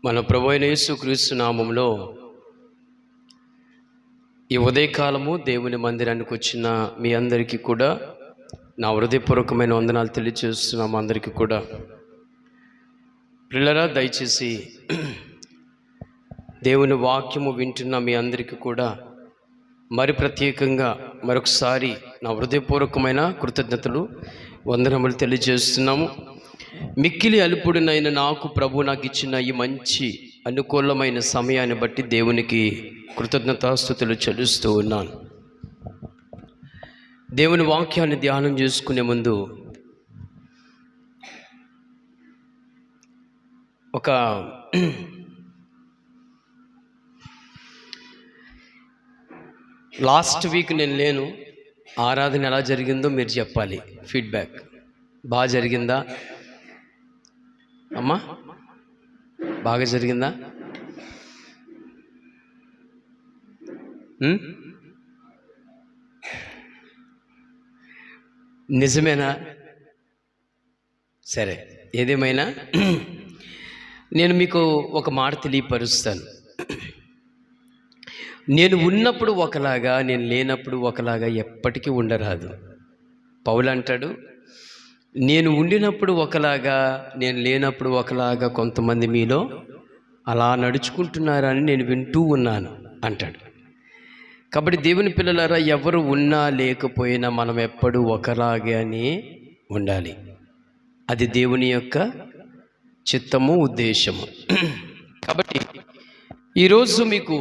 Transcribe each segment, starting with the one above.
మన ప్రభు అయిన యేసుక్రీస్తు నామములో ఈ ఉదయకాలము దేవుని మందిరానికి వచ్చిన మీ అందరికీ కూడా నా హృదయపూర్వకమైన వందనాలు తెలియజేస్తున్నాము. అందరికీ కూడా పిల్లరా, దయచేసి దేవుని వాక్యము వింటున్న మీ అందరికీ కూడా మరి ప్రత్యేకంగా మరొకసారి నా హృదయపూర్వకమైన కృతజ్ఞతలు వందనములు తెలియజేస్తున్నాము. మిక్కిలి అల్పుడినైన నాకు ప్రభు నాకు ఇచ్చిన ఈ మంచి అనుకూలమైన సమయాన్ని బట్టి దేవునికి కృతజ్ఞతాస్తుతులు చెల్లిస్తూ ఉన్నాను. దేవుని వాక్యాన్ని ధ్యానం చేసుకునే ముందు ఒక లాస్ట్ వీక్ నేను లేను. ఆరాధన ఎలా జరిగిందో మీరు చెప్పాలి. ఫీడ్బ్యాక్ బాగా జరిగిందా అమ్మా? బాగా జరిగిందా? నిజమేనా? సరే, ఏదేమైనా నేను మీకు ఒక మాట తెలియపరుస్తాను. నేను ఉన్నప్పుడు ఒకలాగా, నేను లేనప్పుడు ఒకలాగా ఎప్పటికీ ఉండరాదు. పౌలు అంటాడు, నేను ఉండినప్పుడు ఒకలాగా, నేను లేనప్పుడు ఒకలాగా కొంతమంది మీలో అలా నడుచుకుంటున్నారని నేను వింటూ ఉన్నాను అంటాడు. కాబట్టి దేవుని పిల్లలారా, ఎవరు ఉన్నా లేకపోయినా మనం ఎప్పుడూ ఒకలాగానే ఉండాలి. అది దేవుని యొక్క చిత్తము, ఉద్దేశము. కాబట్టి ఈరోజు మీకు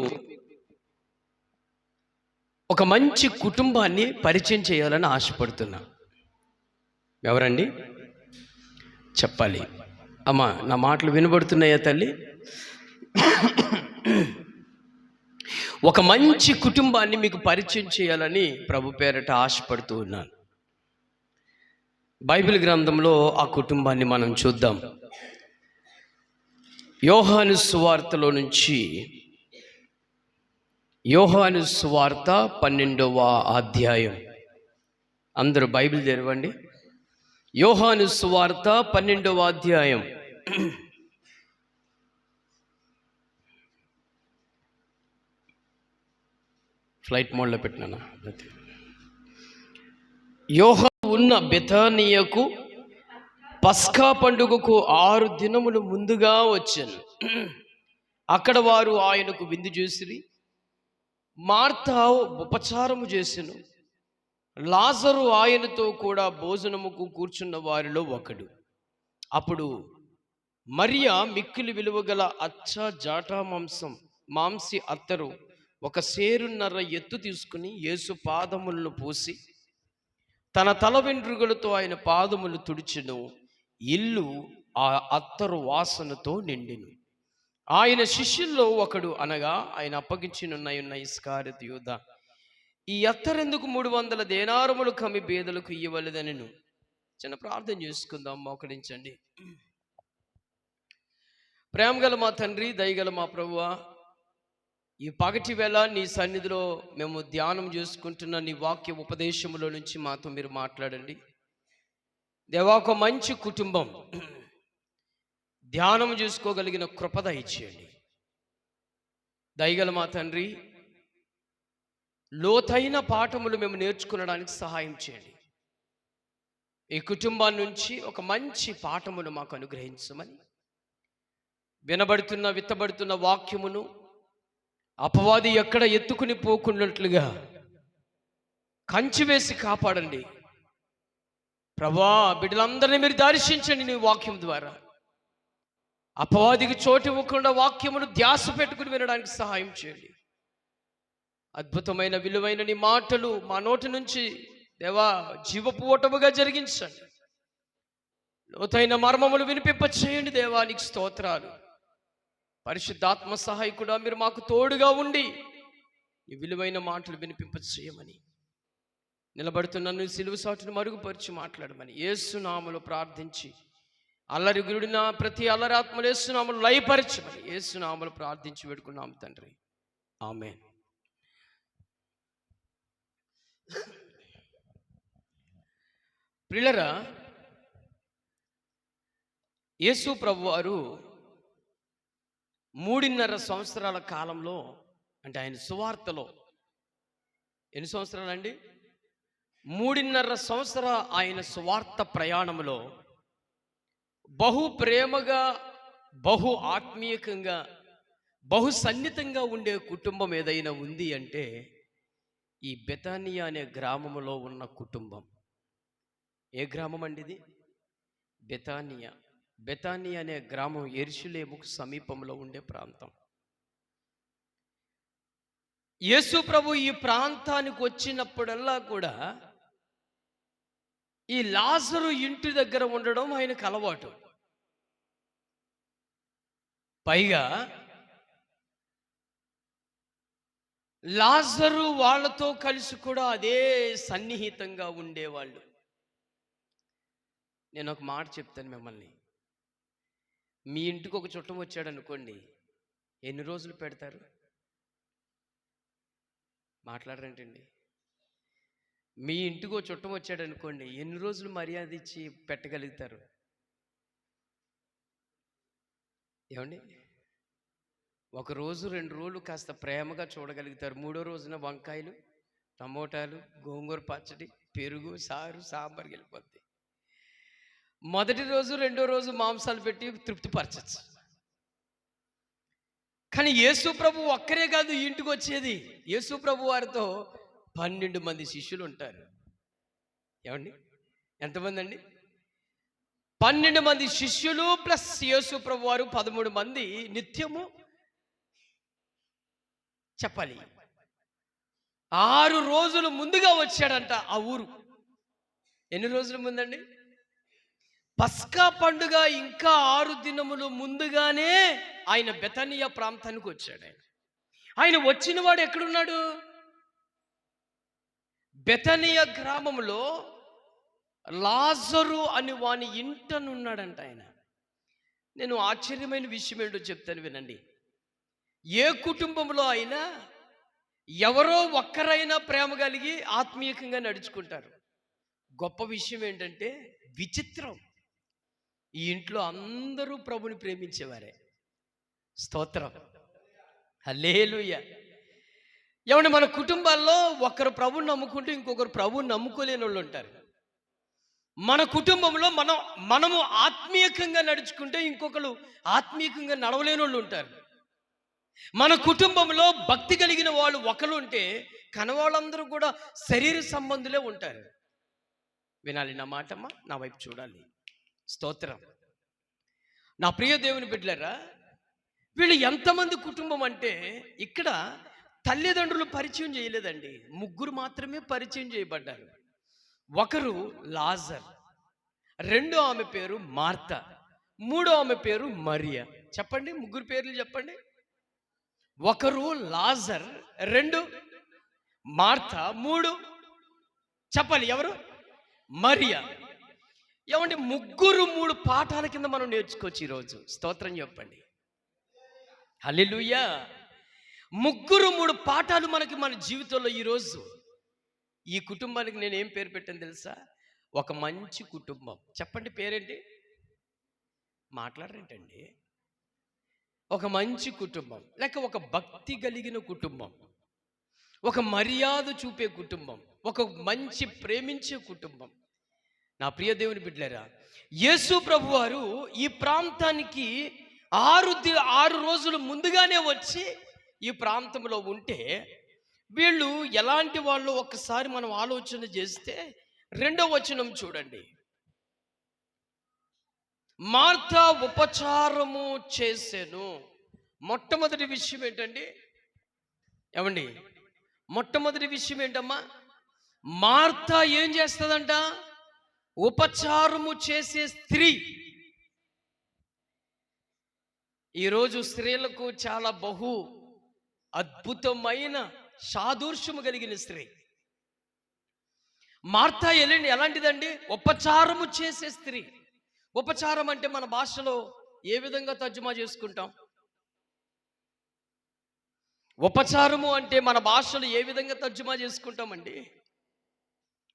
ఒక మంచి కుటుంబాన్ని పరిచయం చేయాలని ఆశపడుతున్నా. ఎవరండి చెప్పాలి? అమ్మా, నా మాటలు వినబడుతున్నాయా తల్లి? ఒక మంచి కుటుంబాన్ని మీకు పరిచయం చేయాలని ప్రభు పేరట ఆశపడుతూ ఉన్నాను. బైబిల్ గ్రంథంలో ఆ కుటుంబాన్ని మనం చూద్దాం. యోహాను సువార్తలో నుంచి, యోహాను సువార్త 12వ అధ్యాయం. అందరూ బైబిల్ తెరవండి. యోహాను సువార్త 12వ అధ్యాయం. ఫ్లైట్ మోడ్లో పెట్టినా. యోహాను ఉన్న బెతానియకు పస్కా పండుగకు 6 దినములు ముందుగా వచ్చాను. అక్కడ వారు ఆయనకు విందు చేసిరి. మార్తా ఉపచారము చేసెను. లాజరు ఆయనతో కూడా భోజనముకు కూర్చున్న వారిలో ఒకడు. అప్పుడు మరియా మిక్కిలి విలువగల అచ్చ జాటా మాంసి అత్తరు 1 సేరున్నర ఎత్తు తీసుకుని యేసు పాదములను పూసి తన తల వెంట్రుకలతో ఆయన పాదములు తుడిచెను. ఇల్లు ఆ అత్తరు వాసనతో నిండెను. ఆయన శిష్యుల్లో ఒకడు, అనగా ఆయన అప్పగించినున్న ఇస్కారియోతు యూదా, ఈ అత్తరెందుకు 300 దేనారములు కమ్మి పేదలకు ఇయ్యవలెదనెను. చిన్న ప్రార్థన చేసుకుందాం. మోకరించండి. ప్రేమగల మా తండ్రి, దయగల మా ప్రభువా, ఈ పగటి వేళ నీ సన్నిధిలో మేము ధ్యానం చేసుకుంటున్న నీ వాక్య ఉపదేశములో నుంచి మాతో మీరు మాట్లాడండి దేవా. ఒక మంచి కుటుంబం ధ్యానం చేసుకోగలిగిన కృప దయచేయండి. దయగల మా తండ్రి, లోతైన పాఠములు మేము నేర్చుకునడానికి సహాయం చేయండి. ఈ కుటుంబం నుంచి ఒక మంచి పాఠమును మాకు అనుగ్రహించమని, విత్తబడుతున్న వాక్యమును అపవాది ఎక్కడ ఎత్తుకుని పోకున్నట్లుగా కంచి వేసి కాపాడండి ప్రభా. బిడ్డలందరినీ మీరు దర్శించండి నీ వాక్యం ద్వారా. అపవాదికి చోటు ఇవ్వకుండా వాక్యమును ధ్యాస పెట్టుకుని వినడానికి సహాయం చేయండి. అద్భుతమైన విలువైన నీ మాటలు మా నోటి నుంచి దేవా జీవపు ఓటముగా జరిగించండి. లోతైన మర్మములు వినిపింప చేయండి దేవా. నీకు స్తోత్రాలు. పరిశుద్ధాత్మ సహాయకుడా, మీరు మాకు తోడుగా ఉండి ఈ విలువైన మాటలు వినిపింప చేయమని, నిలబడుతున్న సిలువ సాటును మరుగుపరిచి మాట్లాడమని యేసు నామములో ప్రార్థించి, అల్లరి గుడిన ప్రతి అల్లరాత్మలు యేసు నామములో లయపరచమని యేసు నామములో ప్రార్థించి వేడుకున్నాం తండ్రి. ఆమేన్. ప్రియులారా, యేసు ప్రభువారు సంవత్సరాల కాలంలో, అంటే ఆయన సువార్తలో ఎన్ని సంవత్సరాలండి? 3.5 సంవత్సరాల ఆయన సువార్త ప్రయాణంలో బహు ప్రేమగా, బహు ఆత్మీయంగా, బహు సన్నిహితంగా ఉండే కుటుంబం ఏదైనా ఉంది అంటే ఈ బెతానియా అనే గ్రామంలో ఉన్న కుటుంబం. ఏ గ్రామం అండి ఇది? బెతానియా. బెతానియా అనే గ్రామం యెరూషలేముకు సమీపంలో ఉండే ప్రాంతం. యేసు ప్రభు ఈ ప్రాంతానికి వచ్చినప్పుడల్లా కూడా ఈ లాజరు ఇంటి దగ్గర ఉండడం ఆయనకు అలవాటు. పైగా లాజరు వాళ్ళతో కలిసి కూడా అదే సన్నిహితంగా ఉండేవాళ్ళు. నేను ఒక మాట చెప్తాను మిమ్మల్ని. మీ ఇంటికి ఒక చుట్టం వచ్చాడు అనుకోండి, ఎన్ని రోజులు పెడతారు? మాట్లాడరేంటండి? మీ ఇంటికి ఒక చుట్టం వచ్చాడు అనుకోండి, ఎన్ని రోజులు మర్యాద ఇచ్చి పెట్టగలుగుతారు? ఏమండి? 1 రోజు 2 రోజులు కాస్త ప్రేమగా చూడగలుగుతారు. 3వ రోజున వంకాయలు, టమోటాలు, గోంగూర పచ్చడి, పెరుగు, సారు, సాంబార్కి వెళ్ళిపోద్ది. మొదటి రోజు 2వ రోజు మాంసాలు పెట్టి తృప్తిపరచచ్చు. కానీ యేసు ప్రభు ఒక్కరే కాదు ఇంటికి వచ్చేది. యేసు ప్రభు వారితో 12 మంది శిష్యులు ఉంటారు. ఏమండి? ఎంతమంది అండి? 12 మంది శిష్యులు ప్లస్ యేసు ప్రభు వారు 13 మంది నిత్యము చెప్పాలి. 6 రోజులు ముందుగా వచ్చాడంట ఆ ఊరు. ఎన్ని రోజుల ముందండి? పస్కా పండుగ ఇంకా 6 దినములు ముందుగానే ఆయన బెతనియా ప్రాంతానికి వచ్చాడు. ఆయన వచ్చిన వాడు ఎక్కడున్నాడు? బెతనియా గ్రామంలో లాజరు అని వాని ఇంటనున్నాడంట ఆయన. నేను ఆశ్చర్యమైన విషయం ఏంటో చెప్తాను వినండి. ఏ కుటుంబంలో అయినా ఎవరో ఒక్కరైనా ప్రేమ కలిగి ఆత్మీయంగా నడుచుకుంటారు. గొప్ప విషయం ఏంటంటే, విచిత్రం, ఈ ఇంట్లో అందరూ ప్రభుని ప్రేమించేవారే. స్తోత్రం, హల్లెలూయా. ఏమంటే మన కుటుంబాల్లో ఒకరు ప్రభుని నమ్ముకుంటూ ఇంకొకరు ప్రభుని నమ్ముకోలేని వాళ్ళు ఉంటారు. మన కుటుంబంలో మనము ఆత్మీయంగా నడుచుకుంటే ఇంకొకరు ఆత్మీయంగా నడవలేని వాళ్ళు ఉంటారు. మన కుటుంబంలో భక్తి కలిగిన వాళ్ళు ఒకరు ఉంటే కనవాళ్ళందరూ కూడా శరీర సంబంధులే ఉంటారు. వినాలి నా మాటమ్మా, నా వైపు చూడాలి. స్తోత్రం. నా ప్రియ దేవుని బిడ్డలారా, వీళ్ళు ఎంతమంది కుటుంబం అంటే ఇక్కడ తల్లిదండ్రులు పరిచయం చేయలేదండి. 3 మాత్రమే పరిచయం చేయబడ్డారు. ఒకరు లాజర్, 2 ఆమె పేరు మార్తా, 3 ఆమె పేరు మరియా. చెప్పండి, 3 పేర్లు చెప్పండి. ఒకరు లాజర్, 2 మార్తా, 3 చెప్పాలి ఎవరు? మరియా. ఏమంటే 3 పాఠాల కింద మనం నేర్చుకోవచ్చు ఈరోజు. స్తోత్రం చెప్పండి, హల్లెలూయా. 3 పాఠాలు మనకి మన జీవితంలో ఈరోజు. ఈ కుటుంబానికి నేను ఏం పేరు పెట్టాను తెలుసా? ఒక మంచి కుటుంబం. చెప్పండి, పేరేంటి? మాట్లాడరేంటండి? ఒక మంచి కుటుంబం, లేక ఒక భక్తి కలిగిన కుటుంబం, ఒక మర్యాద చూపే కుటుంబం, ఒక మంచి ప్రేమించే కుటుంబం. నా ప్రియ దేవుని బిడ్డలారా, యేసు ప్రభు వారు ఈ ప్రాంతానికి 6 రోజులు ముందుగానే వచ్చి ఈ ప్రాంతంలో ఉంటే వీళ్ళు ఎలాంటి వాళ్ళు ఒక్కసారి మనం ఆలోచన చేస్తే 2వ వచనం చూడండి. మార్తా ఉపచారము చేసెను. మొట్టమొదటి విషయం ఏంటండి? ఏమండి, మొట్టమొదటి విషయం ఏంటమ్మా? మార్తా ఏం చేస్తుందంట? ఉపచారము చేసే స్త్రీ. ఈరోజు స్త్రీలకు చాలా బహు అద్భుతమైన సాదృశ్యము కలిగిన స్త్రీ మార్తా. ఎలాంటిదండి? ఉపచారము చేసే స్త్రీ. ఉపచారం అంటే మన భాషలో ఏ విధంగా తర్జుమా చేసుకుంటాం? ఉపచారము అంటే మన భాషలో ఏ విధంగా తర్జుమా చేసుకుంటామండి?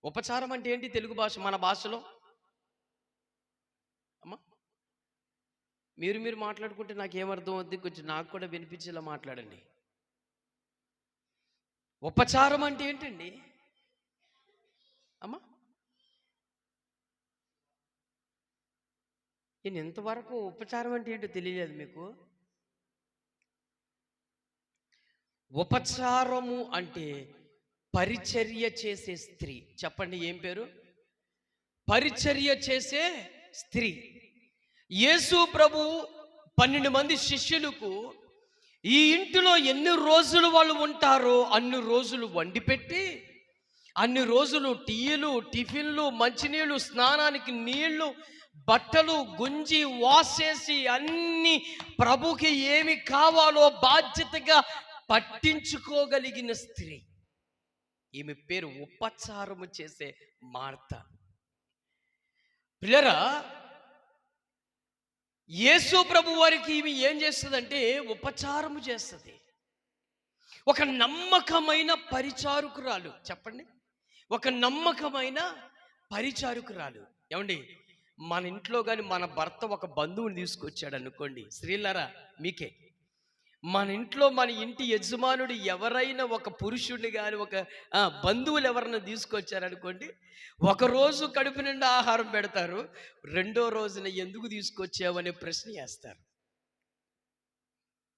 ఉపచారం అంటే ఏంటి తెలుగు భాష, మన భాషలో? అమ్మా మీరు మాట్లాడుకుంటే నాకేమర్థం అవుద్ది, కొంచెం నాకు కూడా వినిపించేలా మాట్లాడండి. ఉపచారం అంటే ఏంటండి అమ్మా? నేను ఇంతవరకు ఉపచారం అంటే ఏంటో తెలియలేదు మీకు. ఉపచారము అంటే పరిచర్య చేసే స్త్రీ. చెప్పండి, ఏం పేరు? పరిచర్య చేసే స్త్రీ. యేసు ప్రభు 12 మంది శిష్యులకు ఈ ఇంటిలో ఎన్ని రోజులు వాళ్ళు ఉంటారో అన్ని రోజులు వండి పెట్టి, అన్ని రోజులు టీలు, టిఫిన్లు, మంచినీళ్ళు, స్నానానికి నీళ్లు, బట్టలు గుంజి వాసేసి అన్ని ప్రభుకి ఏమి కావాలో బాధ్యతగా పట్టించుకోగలిగిన స్త్రీ. ఈమె పేరు ఉపచారము చేసే మార్త. పిల్లరా, యేసు ప్రభు వారికి ఈమె ఏం చేస్తుందంటే ఉపచారము చేస్తుంది. ఒక నమ్మకమైన పరిచారకురాలు. చెప్పండి, ఒక నమ్మకమైన పరిచారకురాలు. ఏమండి, మన ఇంట్లో కానీ మన భర్త ఒక బంధువుని తీసుకొచ్చాడు అనుకోండి, స్త్రీలారా మీకే, మన ఇంట్లో మన ఇంటి యజమానుడు ఎవరైనా ఒక పురుషుడిని కానీ ఒక బంధువులు ఎవరైనా తీసుకొచ్చారనుకోండి, ఒకరోజు కడుపు నిండా ఆహారం పెడతారు, రెండో రోజున ఎందుకు తీసుకొచ్చావనే ప్రశ్న వేస్తారు.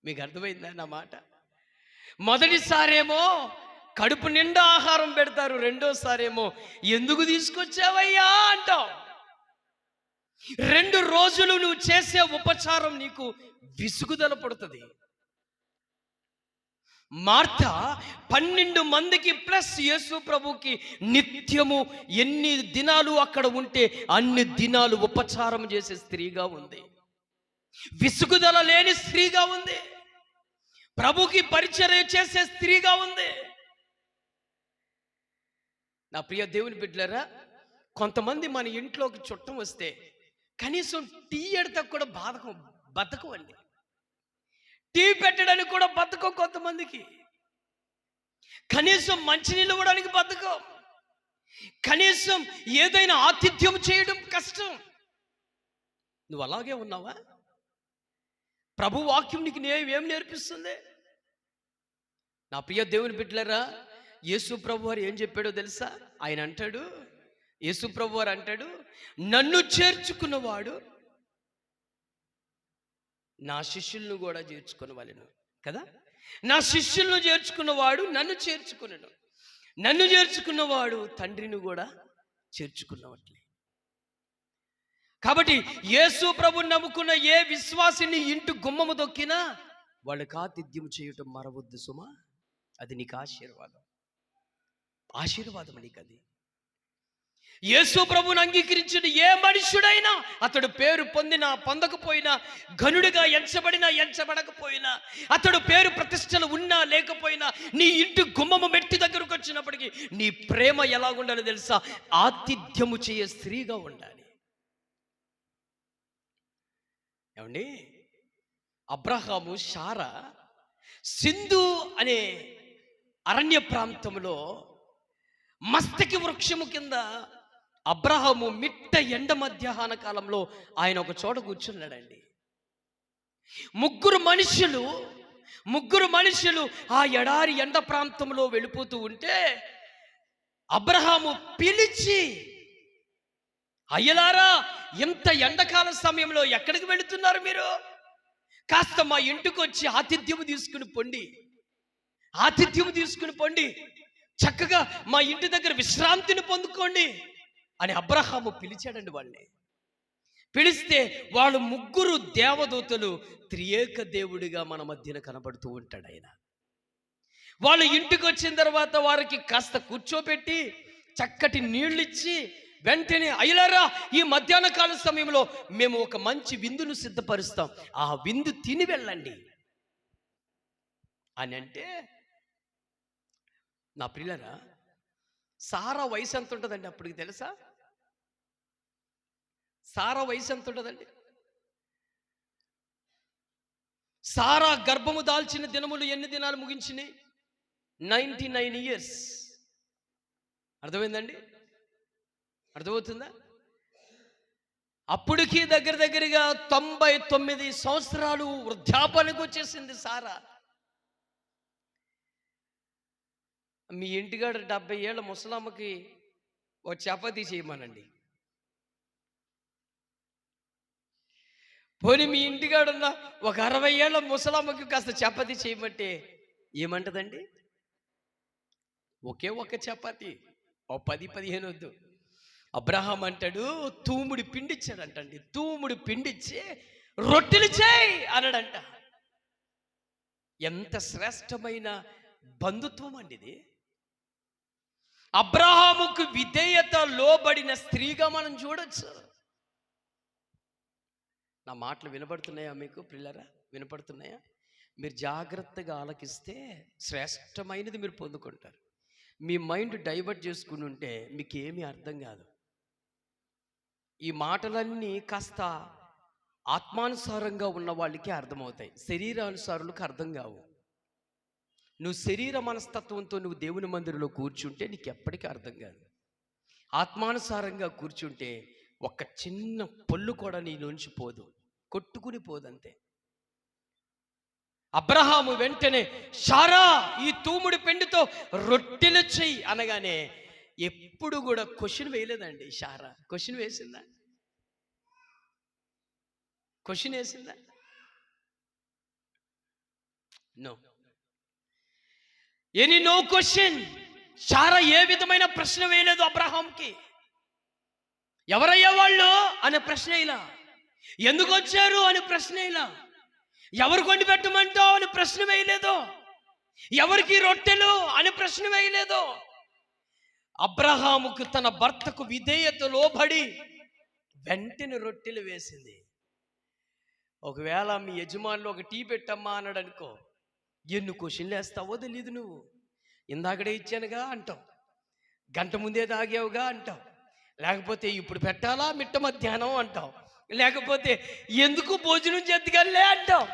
మీకు అర్థమైందా నా మాట? మొదటిసారేమో కడుపు నిండా ఆహారం పెడతారు, రెండోసారేమో ఎందుకు తీసుకొచ్చావయ్యా అంటావు. 2 రోజులు నువ్వు చేసే ఉపచారం నీకు విసుగుదల పడుతుంది. మార్త 12 మందికి ప్లస్ యేసు ప్రభుకి నిత్యము ఎన్ని దినాలు అక్కడ ఉంటే అన్ని దినాలు ఉపచారం చేసే స్త్రీగా ఉంది. విసుగుదల లేని స్త్రీగా ఉంది. ప్రభుకి పరిచర్య చేసే స్త్రీగా ఉంది. నా ప్రియ దేవుని బిడ్డలారా, కొంతమంది మన ఇంట్లోకి చుట్టం వస్తే కనీసం టీ ఎడతకు కూడా బతకం అండి. టీ పెట్టడానికి కూడా బతకం కొంతమందికి. కనీసం మంచినీళ్ళు ఇవ్వడానికి బతకం. కనీసం ఏదైనా ఆతిథ్యం చేయడం కష్టం. నువ్వు అలాగే ఉన్నావా? ప్రభు వాక్యం నీకు ఏం నేర్పిస్తుంది? నా ప్రియ దేవుని బిడ్డలారా, యేసు ప్రభు వారు ఏం చెప్పాడో తెలుసా? ఆయన అంటాడు, యేసు ప్రభు వారు అంటాడు, నన్ను చేర్చుకున్నవాడు నా శిష్యులను కూడా చేర్చుకునేవాళ్ళను కదా. నా శిష్యులను చేర్చుకున్నవాడు నన్ను చేర్చుకున్నాడు, నన్ను చేర్చుకున్నవాడు తండ్రిని కూడా చేర్చుకున్నవాట్లే. కాబట్టి యేసు ప్రభు నమ్ముకున్న ఏ విశ్వాసిని ఇంటి గుమ్మము దొక్కినా వాళ్ళకి ఆతిథ్యం చేయటం మరవద్దు సుమా. అది నీకు ఆశీర్వాదం నీకు. అది యేసు ప్రభుని అంగీకరించిన ఏ మనుషుడైనా, అతడు పేరు పొందినా పొందకపోయినా, ఘనుడిగా ఎంచబడినా ఎంచబడకపోయినా, అతడు పేరు ప్రతిష్టలు ఉన్నా లేకపోయినా, నీ ఇంటి గుమ్మము మెట్టి దగ్గరకు వచ్చినప్పటికీ నీ ప్రేమ ఎలా ఉండాలో తెలుసా? ఆతిథ్యము చేయ స్త్రీగా ఉండాలి. ఏమండి, అబ్రహాము శారా సింధు అనే అరణ్య ప్రాంతంలో మస్తకి వృక్షము కింద అబ్రహాము మిట్ట ఎండ మధ్యాహ్న కాలంలో ఆయన ఒక చోట కూర్చున్నాడండి. ముగ్గురు మనుషులు ఆ ఎడారి ఎండ ప్రాంతంలో వెళ్ళిపోతూ ఉంటే అబ్రహాము పిలిచి, అయ్యలారా, ఇంత ఎండకాల సమయంలో ఎక్కడికి వెళుతున్నారు మీరు? కాస్త మా ఇంటికి వచ్చి ఆతిథ్యము తీసుకుని పొండి, చక్కగా మా ఇంటి దగ్గర విశ్రాంతిని పొందుకోండి అని అబ్రహాము పిలిచాడండి. వాళ్ళని పిలిస్తే వాళ్ళు ముగ్గురు దేవదూతలు, త్రియేక దేవుడిగా మన మధ్యన కనబడుతూ ఉంటాడు ఆయన. వాళ్ళు ఇంటికి వచ్చిన తర్వాత వారికి కాస్త కూర్చోబెట్టి చక్కటి నీళ్ళిచ్చి వెంటనే, అయ్యలారా, ఈ మధ్యాహ్న కాల సమయంలో మేము ఒక మంచి విందును సిద్ధపరుస్తాం, ఆ విందు తిని వెళ్ళండి అని అంటే, నా ప్రియులారా, సారా వయసు ఎంత ఉంటుందండి అప్పటికి తెలుసా? సారా వయసు ఎంత ఉంటుందండి? సారా గర్భము దాల్చిన దినములు ఎన్ని దినాలు ముగించినాయి? 99 years. అర్థమైందండి? అర్థమవుతుందా? అప్పటికి దగ్గర దగ్గరగా 99 సంవత్సరాలు వృద్ధాపానికి వచ్చేసింది సారా. మీ ఇంటికాడ 70 ఏళ్ళ ముసలమ్మకి ఒక చపాతీ చేయమనండి. పోనీ మీ ఇంటికాడున్న ఒక 60 ఏళ్ళ ముసలమ్మకి కాస్త చపాతీ చేయమంటే ఏమంటదండి? ఒకే ఒక చపాతీ, ఓ 10-15 వద్దు. అబ్రహాం అంటాడు, తూముడి పిండి ఇచ్చాడంటండి. తూముడి పిండిచ్చి రొట్టెలు చేయి అన్నాడంట. ఎంత శ్రేష్టమైన బంధుత్వం అండి ఇది. అబ్రహాముకు విధేయత లోబడిన స్త్రీగా మనం చూడొచ్చు. నా మాటలు వినపడుతున్నాయా మీకు పిల్లరా? వినపడుతున్నాయా? మీరు జాగ్రత్తగా ఆలకిస్తే శ్రేష్టమైనది మీరు పొందుకుంటారు. మీ మైండ్ డైవర్ట్ చేసుకుని ఉంటే మీకు ఏమీ అర్థం కాదు. ఈ మాటలన్నీ కాస్త ఆత్మానుసారంగా ఉన్న వాళ్ళకి అర్థమవుతాయి, శరీరానుసారులకు అర్థం కావు. నువ్వు శరీర మనస్తత్వంతో నువ్వు దేవుని మందిరంలో కూర్చుంటే నీకు ఎప్పటికీ అర్థం కాదు. ఆత్మానుసారంగా కూర్చుంటే ఒక చిన్న పొల్లు కూడా నీలోంచి పోదు, కొట్టుకుని పోదంతే. అబ్రహాము వెంటనే శారా ఈ తూముడి పిండితో రొట్టెలు చెయ్యి అనగానే ఎప్పుడు కూడా క్వశ్చన్ వేయలేదండి. శారా క్వశ్చన్ వేసిందా? క్వశ్చన్ వేసిందా? నో. No question. శారా ఏ విధమైన ప్రశ్న వేయలేదు అబ్రహాంకి. ఎవరయ్యా వాళ్ళు అనే ప్రశ్న ఇలా, ఎందుకు వచ్చారు అని ప్రశ్న ఇలా, ఎవరు కొండి పెట్టమంటావు అని ప్రశ్న వేయలేదు, ఎవరికి రొట్టెలు అని ప్రశ్న వేయలేదు. అబ్రహాముకు తన భర్తకు విధేయత లోబడి వెంటనే రొట్టెలు వేసింది. ఒకవేళ మీ యజమానులు ఒక టీ పెట్టమ్మా అన్నాడు అనుకో, ఎన్ని క్వశ్చన్లు వేస్తావో తెలీదు. నువ్వు ఇందాకడే ఇచ్చానుగా అంటావు, గంట ముందే తాగావుగా అంటావు, లేకపోతే ఇప్పుడు పెట్టాలా మిట్ట మధ్యాహ్నం అంటావు, లేకపోతే ఎందుకు భోజనం చేద్దుగలే అంటావు.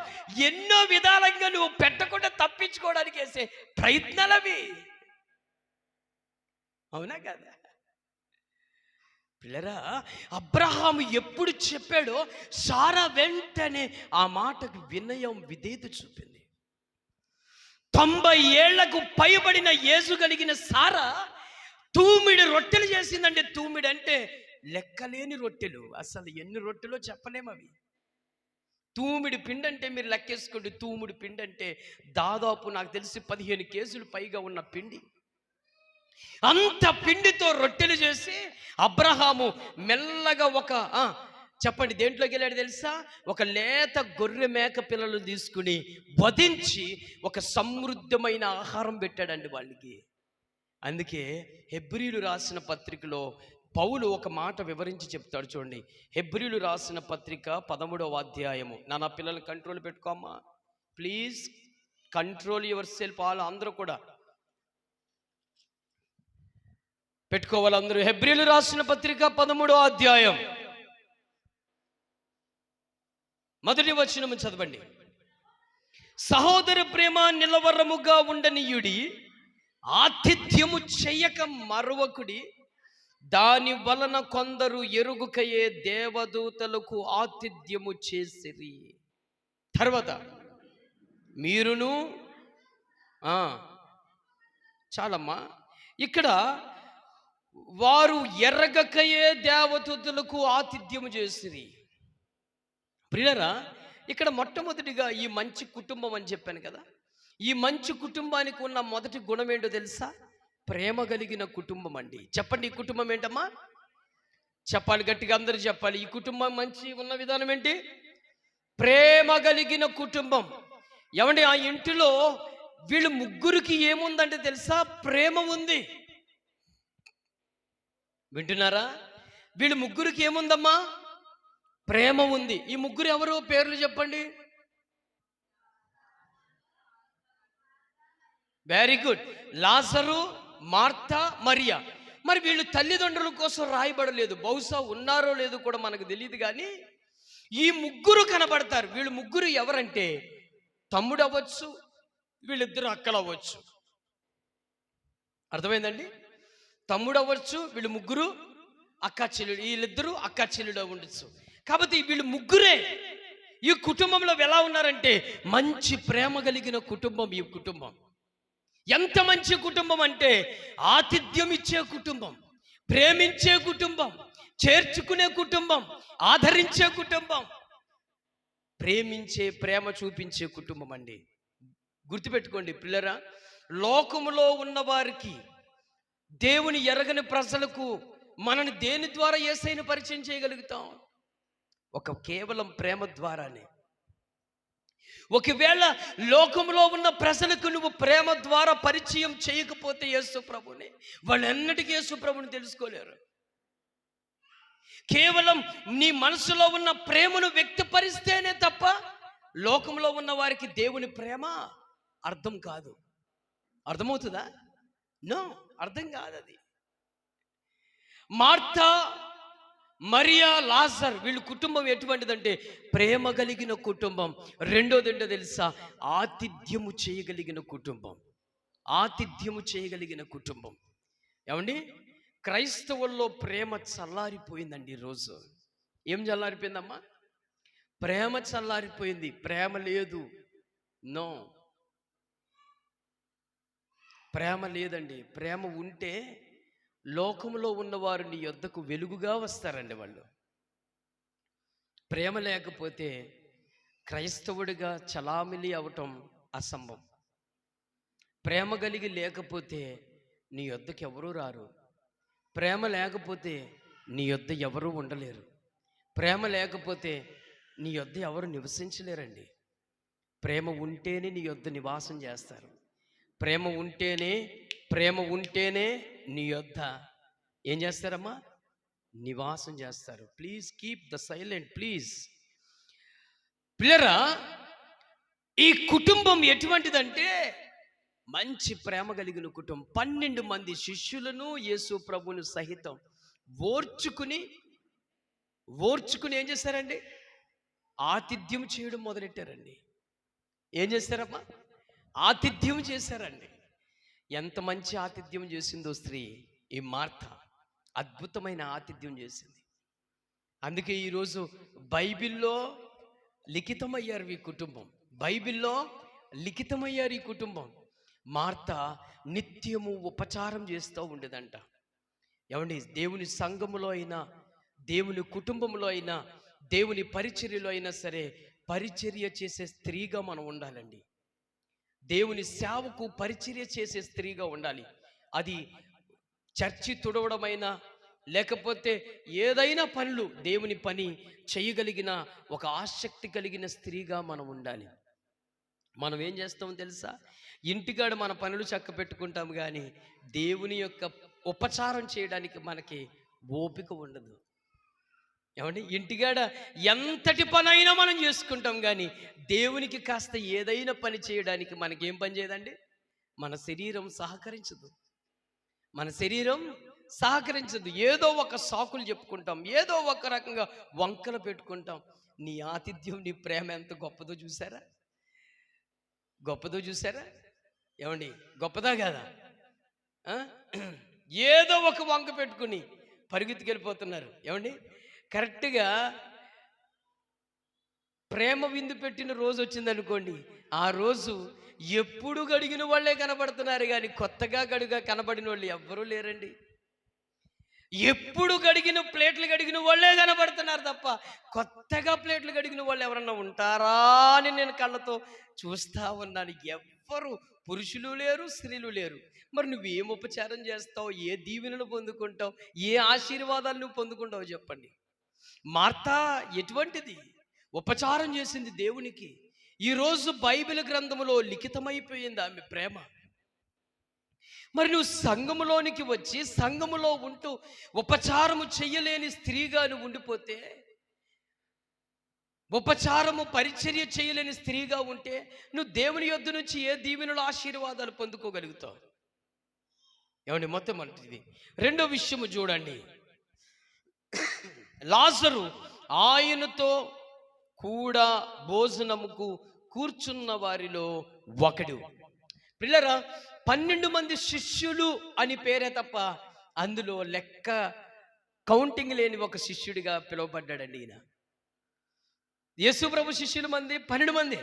ఎన్నో విధాలంగా నువ్వు పెట్టకుండా తప్పించుకోవడానికి వేసే ప్రయత్నాలు అవి. అవునా కదా పిల్లరా? అబ్రహాము ఎప్పుడు చెప్పాడో శారా వెంటనే ఆ మాటకు వినయం విధేయత చూపింది. 90 ఏళ్లకు పైబడిన యేసు కలిగిన శారా తూమిడి రొట్టెలు చేసిందండి. తూమిడి అంటే లెక్కలేని రొట్టెలు, అసలు ఎన్ని రొట్టెలో చెప్పలేము అవి. తూమిడి పిండి అంటే మీరు లెక్కేసుకోండి. తూమిడి పిండి అంటే దాదాపు నాకు తెలిసి 15 కేజీలు పైగా ఉన్న పిండి. అంత పిండితో రొట్టెలు చేసి అబ్రహాము మెల్లగా ఒక చెప్పండి దేంట్లోకి వెళ్ళాడు తెలుసా? ఒక లేత గొర్రె మేక పిల్లలు తీసుకుని వధించి ఒక సమృద్ధమైన ఆహారం పెట్టాడండి వాళ్ళకి. అందుకే హెబ్రీలు రాసిన పత్రికలో పౌలు ఒక మాట వివరించి చెప్తాడు చూడండి. హెబ్రీలు రాసిన పత్రిక 13వ అధ్యాయము. నా పిల్లలు కంట్రోల్ పెట్టుకోమ్మా ప్లీజ్, కంట్రోల్ యువర్ సెల్ఫ్. అందరూ కూడా పెట్టుకోవాలి అందరూ. హెబ్రీలు రాసిన పత్రిక 13వ అధ్యాయం 1వ వచనము చదవండి. సహోదర ప్రేమ నిలవరముగా ఉండనీయుడి, ఆతిథ్యము చెయ్యక మరొకడి, దాని వలన కొందరు ఎరుగుకయే దేవదూతలకు ఆతిథ్యము చేసిరి. తర్వాత మీరును చాలమ్మా. ఇక్కడ వారు ఎర్రగకయే దేవదూతలకు ఆతిథ్యము చేసిరి. ప్రియులారా, ఇక్కడ మొట్టమొదటిగా ఈ మంచి కుటుంబం అని చెప్పాను కదా. ఈ మంచి కుటుంబానికి ఉన్న మొదటి గుణం ఏంటో తెలుసా? ప్రేమ కలిగిన కుటుంబం అండి. చెప్పండి, ఈ కుటుంబం ఏంటమ్మా? చెప్పాలి గట్టిగా, అందరూ చెప్పాలి. ఈ కుటుంబం మంచి ఉన్న విధానం ఏంటి? ప్రేమ కలిగిన కుటుంబం. ఏమండి, ఆ ఇంటిలో వీళ్ళు ముగ్గురికి ఏముందంటే తెలుసా? ప్రేమ ఉంది. వింటున్నారా? వీళ్ళు ముగ్గురికి ఏముందమ్మా? ప్రేమ ఉంది. ఈ ముగ్గురు ఎవరు? పేర్లు చెప్పండి. Very good. Lazarus, Martha, Maria. మరి వీళ్ళు తల్లిదండ్రుల కోసం రాయబడలేదు, బహుశా ఉన్నారో లేదో కూడా మనకు తెలియదు. కానీ ఈ ముగ్గురు కనబడతారు. వీళ్ళు ముగ్గురు ఎవరంటే తమ్ముడు అవ్వచ్చు, వీళ్ళిద్దరు అక్కలు అవ్వచ్చు. అర్థమైందండి? తమ్ముడు అవ్వచ్చు, వీళ్ళు ముగ్గురు అక్క చెల్లెడు, వీళ్ళిద్దరూ అక్క చెల్లెడు ఉండొచ్చు. కాబట్టి వీళ్ళు ముగ్గురే ఈ కుటుంబంలో ఎలా ఉన్నారంటే మంచి ప్రేమ కలిగిన కుటుంబం. ఈ కుటుంబం ఎంత మంచి కుటుంబం అంటే ఆతిథ్యం ఇచ్చే కుటుంబం, ప్రేమించే కుటుంబం, చేర్చుకునే కుటుంబం, ఆదరించే కుటుంబం, ప్రేమ చూపించే కుటుంబం అండి. గుర్తుపెట్టుకోండి పిల్లరా, లోకములో ఉన్న వారికి, దేవుని ఎరగని ప్రజలకు మనని దేని ద్వారా యేసయ్యను పరిచయం చేయగలుగుతాం? కేవలం ప్రేమ ద్వారానే. ఒకవేళ లోకంలో ఉన్న ప్రజలకు నువ్వు ప్రేమ ద్వారా పరిచయం చేయకపోతే యేసు ప్రభుని, వాళ్ళు ఎన్నటికీ యేసు ప్రభుని తెలుసుకోలేరు. కేవలం నీ మనసులో ఉన్న ప్రేమను వ్యక్తపరిస్తేనే తప్ప లోకంలో ఉన్న వారికి దేవుని ప్రేమ అర్థం కాదు. అర్థమవుతుందా? నో, అర్థం కాదు. అది మార్తా, మరియా, లాజర్ వీళ్ళ కుటుంబం ఎటువంటిదంటే ప్రేమ కలిగిన కుటుంబం. రెండోది ఏంటో తెలుసా? ఆతిథ్యము చేయగలిగిన కుటుంబం. ఆతిథ్యము చేయగలిగిన కుటుంబం. ఏమండి, క్రైస్తవుల్లో ప్రేమ చల్లారిపోయిందండి. ఈరోజు ఏం చల్లారిపోయిందమ్మా? ప్రేమ చల్లారిపోయింది. ప్రేమ లేదు. నో, ప్రేమ లేదండి. ప్రేమ ఉంటే లోకంలో ఉన్నవారు నీ యొద్దకు వెలుగుగా వస్తారండి వాళ్ళు. ప్రేమ లేకపోతే క్రైస్తవుడిగా చలామిలి అవటం అసంభవం. ప్రేమ కలిగి లేకపోతే నీ యొద్దకు ఎవరూ రారు. ప్రేమ లేకపోతే నీ యొద్ద ఎవరూ ఉండలేరు. ప్రేమ లేకపోతే నీ యొద్ద ఎవరు నివసించలేరండి. ప్రేమ ఉంటేనే నీ యొద్ద నివాసం చేస్తారు. ప్రేమ ఉంటేనే నీ యొద్ద ఏం చేస్తారమ్మా? నివాసం చేస్తారు. Please keep the silent please. పిల్లరా, ఈ కుటుంబం ఎటువంటిదంటే మంచి ప్రేమ కలిగిన కుటుంబం. 12 మంది శిష్యులను యేసు ప్రభువును సహితం ఓర్చుకుని ఏం చేశారండి? ఆతిథ్యం చేయడం మొదలెట్టారండి. ఏం చేశారమ్మా? ఆతిథ్యం చేశారండి. ఎంత మంచి ఆతిథ్యం చేసిందో స్త్రీ ఈ మార్తా, అద్భుతమైన ఆతిథ్యం చేసింది. అందుకే ఈరోజు బైబిల్లో లిఖితమయ్యారు ఈ కుటుంబం. బైబిల్లో లిఖితమయ్యారు ఈ కుటుంబం. మార్తా నిత్యము ఉపచారం చేస్తూ ఉండేదంట. ఏమండి, దేవుని సంఘములో అయినా, దేవుని కుటుంబంలో అయినా, దేవుని పరిచర్యలో అయినా సరే పరిచర్య చేసే స్త్రీగా మనం ఉండాలండి. దేవుని సేవకు పరిచర్య చేసే స్త్రీగా ఉండాలి. అది చర్చి తుడవడమైనా లేకపోతే ఏదైనా పనులు, దేవుని పని చేయగలిగిన ఒక ఆసక్తి కలిగిన స్త్రీగా మనం ఉండాలి. మనం ఏం చేస్తామో తెలుసా? ఇంటికాడ మన పనులు చక్క పెట్టుకుంటాం, కానీ దేవుని యొక్క ఉపచారం చేయడానికి మనకి ఓపిక ఉండదు. ఏమండి, ఇంటికాడ ఎంతటి పని అయినా మనం చేసుకుంటాం, కానీ దేవునికి కాస్త ఏదైనా పని చేయడానికి మనకేం పని చేయదండి? మన శరీరం సహకరించదు. ఏదో ఒక సాకులు చెప్పుకుంటాం, ఏదో ఒక రకంగా వంకలు పెట్టుకుంటాం. నీ ఆతిథ్యం, నీ ప్రేమ ఎంత గొప్పదో చూసారా? ఏమండి, గొప్పదా కాదా? ఏదో ఒక వంక పెట్టుకుని పరిగెత్తుకెళ్ళిపోతున్నారు. ఏమండి, కరెక్ట్గా ప్రేమ విందు పెట్టిన రోజు వచ్చిందనుకోండి, ఆ రోజు ఎప్పుడు గడిగిన వాళ్ళే కనబడుతున్నారు, కానీ కొత్తగా కనబడిన వాళ్ళు ఎవ్వరూ లేరండి. ఎప్పుడు ప్లేట్లు గడిగిన వాళ్ళే కనబడుతున్నారు తప్ప కొత్తగా ప్లేట్లు గడిగిన వాళ్ళు ఎవరన్నా ఉంటారా అని నేను కళ్ళతో చూస్తా ఉన్నాను. ఎవ్వరు, పురుషులు లేరు, స్త్రీలు లేరు. మరి నువ్వేం ఉపచారం చేస్తావు? ఏ దీవెనలు పొందుకుంటావు? ఏ ఆశీర్వాదాలు నువ్వు పొందుకుంటావు చెప్పండి. మార్తా ఎటువంటిది? ఉపచారం చేసింది దేవునికి. ఈరోజు బైబిల్ గ్రంథములో లిఖితమైపోయింది ఆమె ప్రేమ. మరి నువ్వు సంఘములోనికి వచ్చి సంఘములో ఉంటూ ఉపచారము చెయ్యలేని స్త్రీగా నువ్వు ఉండిపోతే, ఉపచారము పరిచర్య చేయలేని స్త్రీగా ఉంటే నువ్వు దేవుని యొద్ద నుంచి ఏ దీవెనలు ఆశీర్వాదాలు పొందుకోగలుగుతావు? ఏమండి, మొట్టమొదటిది. రెండో విషయము చూడండి, లాజరు ఆయనతో కూడా భోజనముకు కూర్చున్న వారిలో ఒకడు. పిల్లరా, 12 మంది శిష్యులు అని పేరే తప్ప అందులో లెక్క కౌంటింగ్ లేని ఒక శిష్యుడిగా పిలువబడ్డాడండి ఈయన. యేసు ప్రభు శిష్యుల మంది 12 మంది.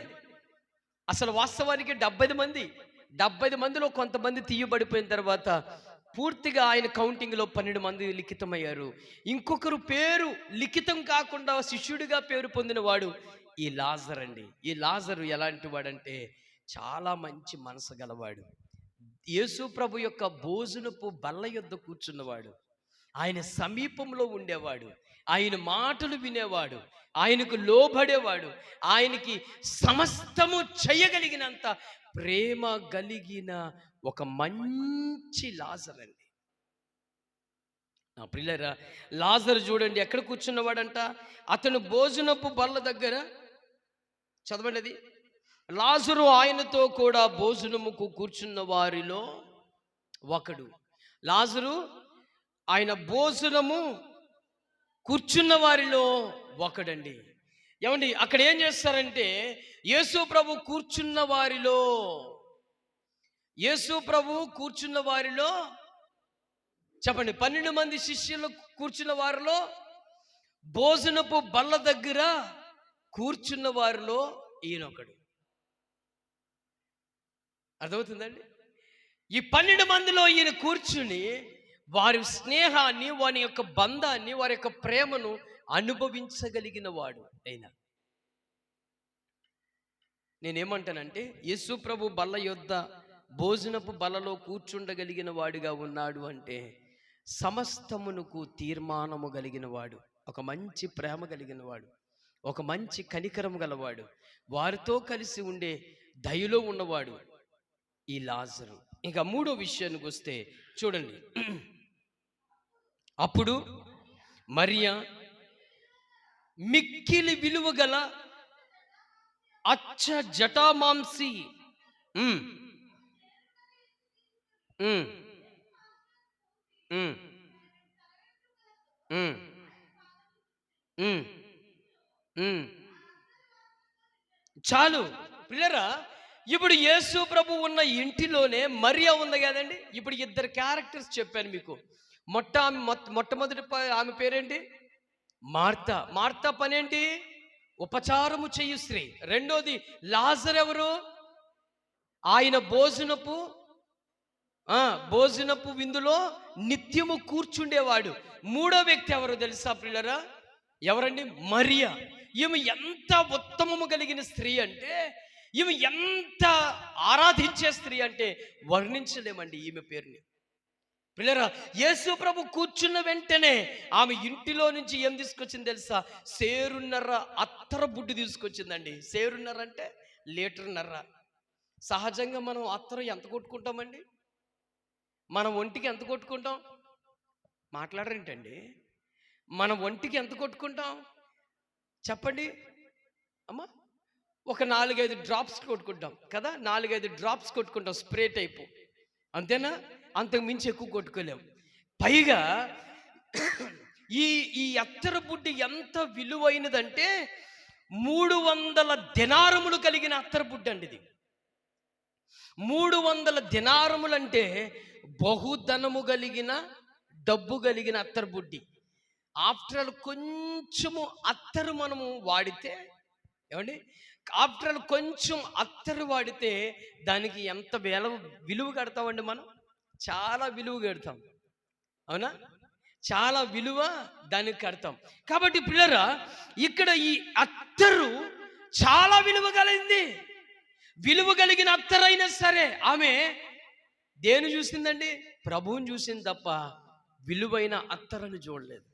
అసలు వాస్తవానికి 70 మంది. 70 మందిలో కొంతమంది తీయబడిపోయిన తర్వాత పూర్తిగా ఆయన కౌంటింగ్లో 12 మంది లిఖితమయ్యారు. ఇంకొకరు పేరు లిఖితం కాకుండా శిష్యుడిగా పేరు పొందినవాడు ఈ లాజర్ అండి. ఈ లాజరు ఎలాంటి వాడంటే చాలా మంచి మనసు గలవాడు. యేసు ప్రభు యొక్క భోజనపు బల్ల యొద్ద కూర్చున్నవాడు. ఆయన సమీపంలో ఉండేవాడు. ఆయన మాటలు వినేవాడు. ఆయనకు లోబడేవాడు. ఆయనకి సమస్తము చేయగలిగినంత ప్రేమ కలిగిన ఒక మంచి లాజర్ అండి. నా ప్రియులారా, లాజరు చూడండి ఎక్కడ కూర్చున్నవాడంట. అతను భోజనపు బల్ల దగ్గర, చదవండి అది. లాజరు ఆయనతో కూడా భోజనముకు కూర్చున్న వారిలో ఒకడు. లాజరు ఆయన భోజనము కూర్చున్న వారిలో ఒకడండి. ఏమండి, అక్కడ ఏం చేస్తారంటే యేసు ప్రభు కూర్చున్న వారిలో చెప్పండి, 12 మంది శిష్యులు కూర్చున్న వారిలో, భోజనపు బల్ల దగ్గర కూర్చున్న వారిలో ఈయనొకడు. అర్థమవుతుందండి? ఈ 12 మందిలో ఈయన కూర్చుని వారి స్నేహాన్ని, వారి యొక్క బంధాన్ని, వారి యొక్క ప్రేమను అనుభవించగలిగిన వాడు అయినా. నేనేమంటానంటే యేసు ప్రభు బల్ల యొద్ద భోజనపు బలలో కూర్చుండగలిగిన వాడిగా ఉన్నాడు అంటే సమస్తమునకు తీర్మానము కలిగిన వాడు, ఒక మంచి ప్రేమ కలిగిన వాడు, ఒక మంచి కనికరము గలవాడు, వారితో కలిసి ఉండే దయలో ఉన్నవాడు ఈ లాజరు. ఇంకా మూడో విషయానికి వస్తే చూడండి, అప్పుడు మరియా మిక్కిలి విలువ గల అచ్చ జటామాంసి చాలు పిల్లరా. ఇప్పుడు యేసు ప్రభు ఉన్న ఇంటిలోనే మరియా ఉంది కదండి. ఇప్పుడు ఇద్దరు క్యారెక్టర్స్ చెప్పాను మీకు. మొట్టమొదటి ఆమె పేరేంటి? మార్తా. మార్తా పనేంటి? ఉపచారము చెయ్యు స్త్రీ. రెండోది లాజర్ ఎవరు? ఆయన భోజనపు విందులో నిత్యము కూర్చుండేవాడు. మూడో వ్యక్తి ఎవరు తెలుసా పిల్లరా? ఎవరండి? మరియా. ఈమె ఎంత ఉత్తమము కలిగిన స్త్రీ అంటే, ఈమె ఎంత ఆరాధించే స్త్రీ అంటే వర్ణించలేమండి ఈమె పేరుని. పిల్లరా, యేసు ప్రభు కూర్చున్న వెంటనే ఆమె ఇంటిలో నుంచి ఏం తీసుకొచ్చింది తెలుసా? సేరున్నర అత్తర బుడ్డు తీసుకొచ్చిందండి. సేరున్నర అంటే లీటర్న్నర. సహజంగా మనం అత్తరు ఎంత కొట్టుకుంటామండి? మన ఒంటికి ఎంత కొట్టుకుంటాం? మాట్లాడరేంటండి? మన ఒంటికి ఎంత కొట్టుకుంటాం చెప్పండి అమ్మా? ఒక 4-5 డ్రాప్స్ కొట్టుకుంటాం కదా. 4-5 డ్రాప్స్ కొట్టుకుంటాం, స్ప్రే టైపు, అంతేనా? అంతకు మించి ఎక్కువ కొట్టుకోలేము. పైగా ఈ అత్తర బుడ్డి ఎంత విలువైనదంటే 300 దినారములు కలిగిన అత్తర బుడ్డి అండి ఇది. 300 దినారములు అంటే బహుధనము కలిగిన, డబ్బు కలిగిన అత్తర బుడ్డి. ఆఫ్టర్ ఆల్ కొంచెము అత్తరు మనము వాడితే, ఏమండి, ఆఫ్టర్ ఆల్ కొంచెం అత్తరు వాడితే దానికి ఎంత విలువ కడతామండి మనం? చాలా విలువ కడతాం, అవునా? చాలా విలువ దానికి కడతాం. కాబట్టి పిల్లరా, ఇక్కడ ఈ అత్తరు చాలా విలువ కలిగింది. విలువ కలిగిన అత్తరైనా సరే ఆమె దేని చూసిందండి? ప్రభువుని చూసింది తప్ప విలువైన అత్తరని చూడలేదు.